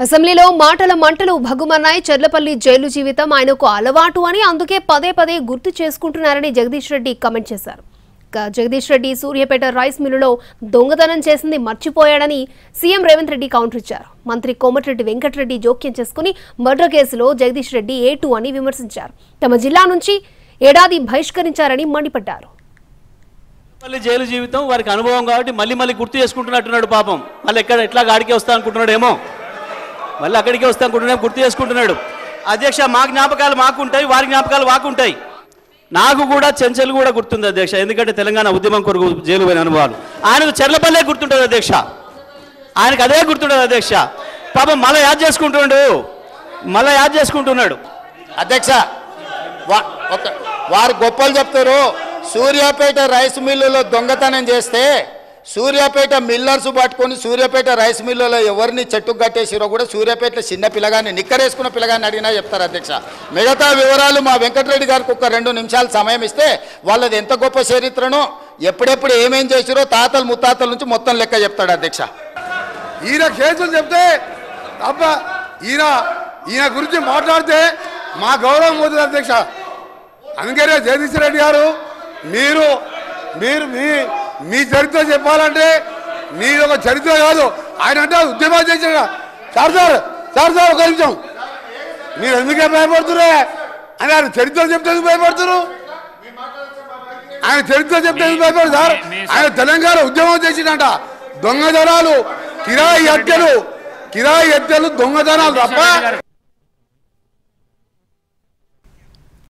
అసెంబ్లీలో మాటల మంటలు భగ్గుమన్నాయి. చెర్లపల్లి జైలు జీవితం ఆయనకు అలవాటు అని అందుకే పదే పదే గుర్తు చేసుకుంటున్నారని జగదీష్ రెడ్డి కామెంట్ చేశారు. జగదీష్ రెడ్డి సూర్యాపేట రైస్ మిల్లులో దొంగతనం చేసింది మర్చిపోయాడని సీఎం రేవంత్ రెడ్డి కౌంటర్ ఇచ్చారు. మంత్రి కోమటిరెడ్డి వెంకటరెడ్డి జోక్యం చేసుకుని మర్డర్ కేసులో జగదీష్ రెడ్డి A2 అని విమర్శించారు. తమ జిల్లా నుంచి ఏడాది బహిష్కరించారని మండిపడ్డారు. జైలు జీవితం వారికి అనుభవం కాబట్టి మళ్ళీ గుర్తు చేసుకుంటున్నట్టున్నాడు. పాపం మళ్ళీ ఎట్లా గాడికి వస్తా అనుకుంటున్నాడేమో, మళ్ళీ అక్కడికి వస్తా అనుకుంటున్నా గుర్తు చేసుకుంటున్నాడు. అధ్యక్ష, మా జ్ఞాపకాలు మాకుంటాయి, వారి జ్ఞాపకాలు వాకుంటాయి. నాకు కూడా చెంచలు కూడా గుర్తుంది అధ్యక్ష, ఎందుకంటే తెలంగాణ ఉద్యమం కొరకు జైలు పోయిన అనుభవాలు. ఆయనకు చెర్లపల్లే గుర్తుంటుంది అధ్యక్ష, ఆయనకు అదే గుర్తుంటుంది అధ్యక్ష. పాపం మళ్ళీ యాద్ చేసుకుంటున్నాడు అధ్యక్ష. వారు గొప్పలు చెప్తారు. సూర్యాపేట రైస్ మిల్లులో దొంగతనం చేస్తే సూర్యాపేట మిల్లర్స్ పట్టుకొని సూర్యాపేట రైస్ మిల్లులో ఎవరిని చెట్టుకు కట్టేసిరో కూడా సూర్యాపేటలో చిన్న పిల్లగాన్ని నిక్కరేసుకున్న పిల్లగాన్ని అడిగినా చెప్తారు అధ్యక్ష. మిగతా వివరాలు మా వెంకటరెడ్డి గారికి ఒక 2 నిమిషాలు సమయం ఇస్తే వాళ్ళది ఎంత గొప్ప చరిత్రనో ఎప్పుడెప్పుడు ఏమేం చేసిరో తాతలు ముత్తాతల నుంచి మొత్తం లెక్క చెప్తాడు అధ్యక్ష. ఈయన కేసులు చెప్తే అబ్బా ఈయన గురించి మాట్లాడితే మా గౌరవం పోతుంది అధ్యక్ష. అందుకనే జగదీష్ రెడ్డి గారు మీరు మీరు మీ చరిత్ర చెప్పాలంటే మీరు ఒక చరిత్ర కాదు, ఆయన అంటే ఉద్యమాలు చేసిన సార్ ఒక నిమిషం, మీరు ఎందుకే భయపడుతురే అని ఆయన చరిత్ర చెప్తే ఎందుకు భయపడుతున్నారు? ఆయన చరిత్ర చెప్తే ఎందుకు భయపడదు సార్? ఆయన తెలంగాణ ఉద్యమం చేసిందంట. దొంగతనాలు కిరాయి హత్యలు దొంగతనాలు తప్ప